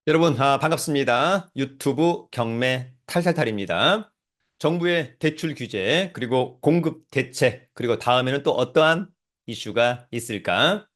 여러분, 반갑습니다. 유튜브 경매 탈탈탈입니다. 정부의 대출 규제, 그리고 공급 대책, 그리고 다음에는 또 어떠한 이슈가 있을까?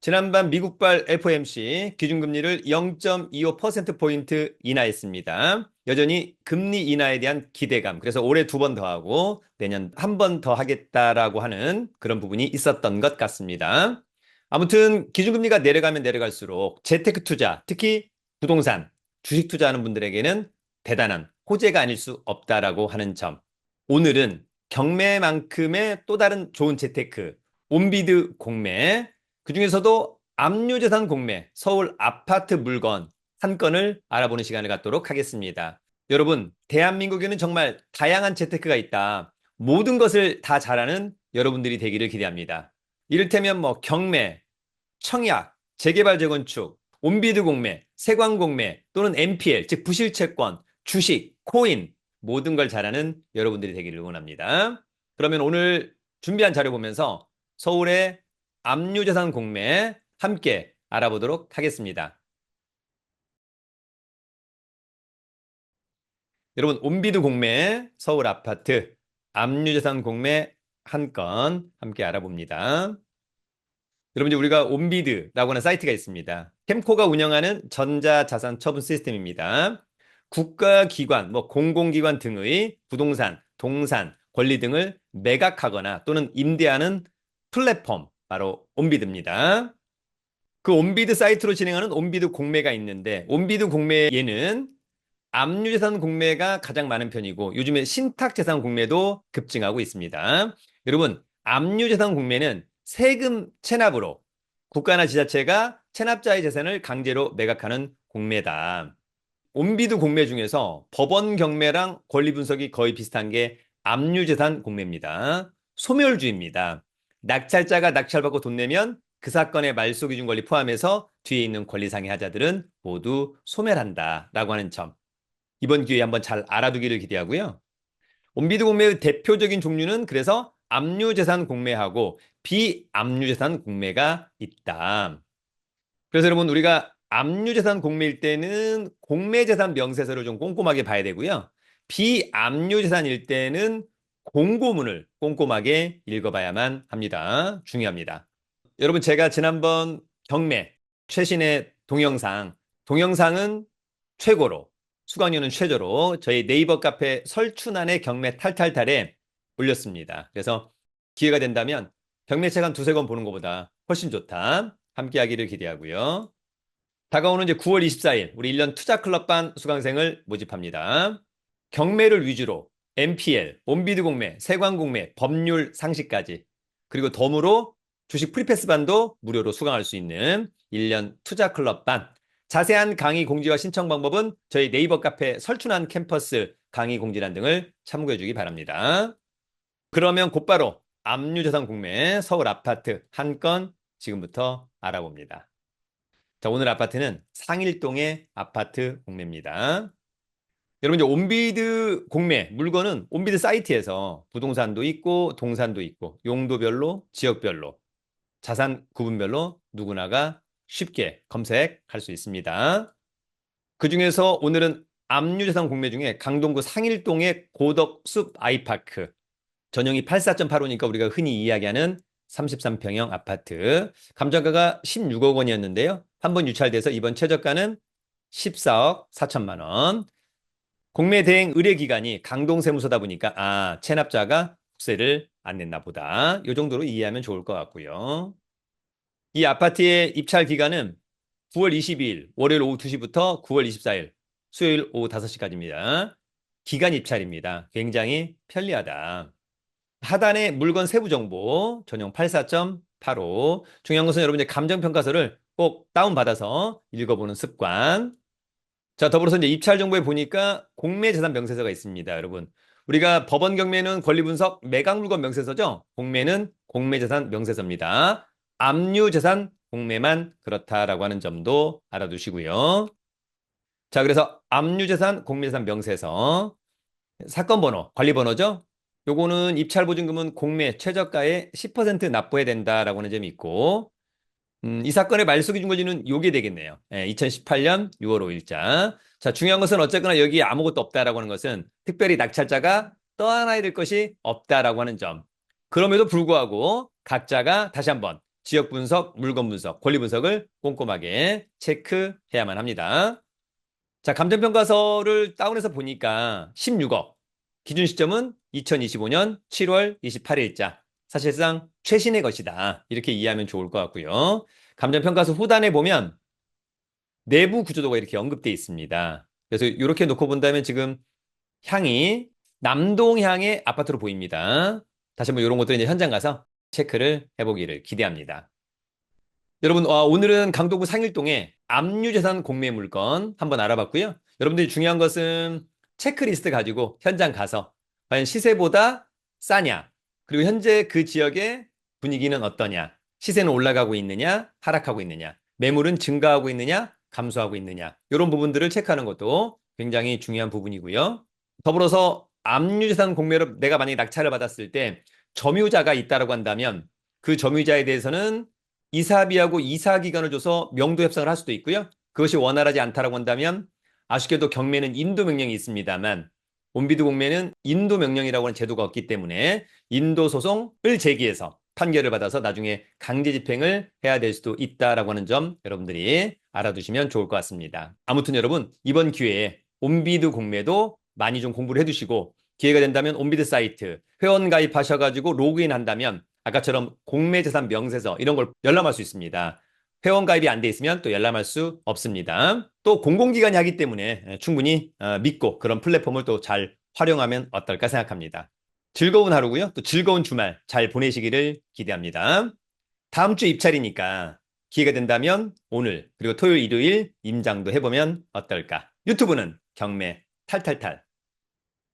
지난밤 미국발 FOMC 기준금리를 0.25%포인트 인하했습니다. 여전히 금리 인하에 대한 기대감, 그래서 올해 두 번 더 하고 내년 한 번 더 하겠다라고 하는 그런 부분이 있었던 것 같습니다. 아무튼 기준금리가 내려가면 내려갈수록 재테크 투자, 특히 부동산, 주식 투자하는 분들에게는 대단한 호재가 아닐 수 없다라고 하는 점. 오늘은 경매만큼의 또 다른 좋은 재테크, 온비드 공매, 그중에서도 압류재산 공매, 서울 아파트 물건 한 건을 알아보는 시간을 갖도록 하겠습니다. 여러분, 대한민국에는 정말 다양한 재테크가 있다. 모든 것을 다 잘하는 여러분들이 되기를 기대합니다. 이를테면 경매, 청약, 재개발 재건축, 온비드 공매, 세관 공매 또는 NPL, 즉 부실채권, 주식, 코인 모든 걸 잘하는 여러분들이 되기를 원합니다. 그러면 오늘 준비한 자료 보면서 서울의 압류재산 공매 함께 알아보도록 하겠습니다. 여러분, 온비드 공매, 서울 아파트, 압류재산 공매 한 건 함께 알아봅니다. 여러분, 이제 우리가 온비드라고 하는 사이트가 있습니다. 캠코가 운영하는 전자자산 처분 시스템입니다. 국가기관, 공공기관 등의 부동산, 동산, 권리 등을 매각하거나 또는 임대하는 플랫폼, 바로 온비드입니다. 그 온비드 사이트로 진행하는 온비드 공매가 있는데, 온비드 공매에는 압류재산 공매가 가장 많은 편이고, 요즘에 신탁재산 공매도 급증하고 있습니다. 여러분, 압류재산 공매는 세금 체납으로 국가나 지자체가 체납자의 재산을 강제로 매각하는 공매다. 온비드 공매 중에서 법원 경매랑 권리 분석이 거의 비슷한 게 압류재산 공매입니다. 소멸주입니다. 낙찰자가 낙찰받고 돈 내면 그 사건의 말소기준 권리 포함해서 뒤에 있는 권리상의 하자들은 모두 소멸한다라고 하는 점. 이번 기회에 한번 잘 알아두기를 기대하고요. 온비드 공매의 대표적인 종류는 그래서 압류재산 공매하고 비압류재산 공매가 있다. 그래서 여러분, 우리가 압류재산 공매일 때는 공매재산 명세서를 좀 꼼꼼하게 봐야 되고요. 비압류재산일 때는 공고문을 꼼꼼하게 읽어봐야만 합니다. 중요합니다. 여러분, 제가 지난번 경매 최신의 동영상은 최고로, 수강료는 최저로 저희 네이버 카페 설춘안의 경매 탈탈탈에 올렸습니다. 그래서 기회가 된다면 경매책 한 두세 권 보는 것보다 훨씬 좋다. 함께 하기를 기대하고요. 다가오는 이제 9월 24일 우리 1년 투자클럽반 수강생을 모집합니다. 경매를 위주로 NPL, 온비드 공매, 세관 공매, 법률 상식까지, 그리고 덤으로 주식 프리패스반도 무료로 수강할 수 있는 1년 투자클럽반. 자세한 강의 공지와 신청 방법은 저희 네이버 카페 설춘한 캠퍼스 강의 공지란 등을 참고해 주기 바랍니다. 그러면 곧바로 압류재산 공매 서울 아파트 한 건 지금부터 알아봅니다. 자, 오늘 아파트는 상일동의 아파트 공매입니다. 여러분, 이제 온비드 공매 물건은 온비드 사이트에서 부동산도 있고 동산도 있고 용도별로 지역별로 자산 구분별로 누구나가 쉽게 검색할 수 있습니다. 그중에서 오늘은 압류재산 공매 중에 강동구 상일동의 고덕숲 아이파크, 전용이 84.85니까 우리가 흔히 이야기하는 33평형 아파트, 감정가가 16억 원이었는데요. 한 번 유찰돼서 이번 최저가는 14억 4천만 원. 공매 대행 의뢰 기간이 강동세무서다 보니까 체납자가 국세를 안 냈나 보다. 이 정도로 이해하면 좋을 것 같고요. 이 아파트의 입찰 기간은 9월 22일 월요일 오후 2시부터 9월 24일 수요일 오후 5시까지입니다. 기간 입찰입니다. 굉장히 편리하다. 하단에 물건 세부 정보 전용 84.85. 중요한 것은 여러분, 이제 감정평가서를 꼭 다운받아서 읽어보는 습관. 자, 더불어서 이제 입찰 정보에 보니까 공매재산 명세서가 있습니다, 여러분. 우리가 법원 경매는 권리분석 매각물건 명세서죠. 공매는 공매재산 명세서입니다. 압류재산 공매만 그렇다라고 하는 점도 알아두시고요. 자, 그래서 압류재산 공매재산 명세서 사건 번호, 관리 번호죠. 요거는 입찰 보증금은 공매 최저가의 10% 납부해야 된다라고 하는 점이 있고, 이 사건의 말소 기준 권리는 요게 되겠네요. 2018년 6월 5일자. 자, 중요한 것은 어쨌거나 여기에 아무것도 없다라고 하는 것은 특별히 낙찰자가 떠안아야 될 것이 없다라고 하는 점. 그럼에도 불구하고 각자가 다시 한번 지역 분석, 물건 분석, 권리 분석을 꼼꼼하게 체크해야만 합니다. 자, 감정평가서를 다운해서 보니까 16억. 기준 시점은 2025년 7월 28일자. 사실상 최신의 것이다. 이렇게 이해하면 좋을 것 같고요. 감정평가서 후단에 보면 내부 구조도가 이렇게 언급되어 있습니다. 그래서 이렇게 놓고 본다면 지금 향이 남동향의 아파트로 보입니다. 다시 한번 이런 것들 이제 현장 가서 체크를 해보기를 기대합니다. 여러분, 오늘은 강동구 상일동의 압류재산 공매 물건 한번 알아봤고요. 여러분들이 중요한 것은 체크리스트 가지고 현장 가서 과연 시세보다 싸냐, 그리고 현재 그 지역의 분위기는 어떠냐, 시세는 올라가고 있느냐, 하락하고 있느냐, 매물은 증가하고 있느냐, 감소하고 있느냐, 이런 부분들을 체크하는 것도 굉장히 중요한 부분이고요. 더불어서 압류재산 공매로 내가 만약에 낙찰을 받았을 때 점유자가 있다라고 한다면 그 점유자에 대해서는 이사비하고 이사기간을 줘서 명도 협상을 할 수도 있고요. 그것이 원활하지 않다라고 한다면 아쉽게도 경매는 인도 명령이 있습니다만 온비드 공매는 인도 명령이라고 하는 제도가 없기 때문에 인도 소송을 제기해서 판결을 받아서 나중에 강제 집행을 해야 될 수도 있다라고 하는 점 여러분들이 알아두시면 좋을 것 같습니다. 아무튼 여러분 이번 기회에 온비드 공매도 많이 좀 공부를 해두시고 기회가 된다면 온비드 사이트 회원 가입하셔가지고 로그인 한다면 아까처럼 공매재산 명세서 이런 걸 열람할 수 있습니다. 회원 가입이 안 돼 있으면 또 열람할 수 없습니다. 또 공공기관이 하기 때문에 충분히 믿고 그런 플랫폼을 또 잘 활용하면 어떨까 생각합니다. 즐거운 하루고요. 또 즐거운 주말 잘 보내시기를 기대합니다. 다음 주 입찰이니까 기회가 된다면 오늘 그리고 토요일, 일요일 임장도 해보면 어떨까? 유튜브는 경매 탈탈탈.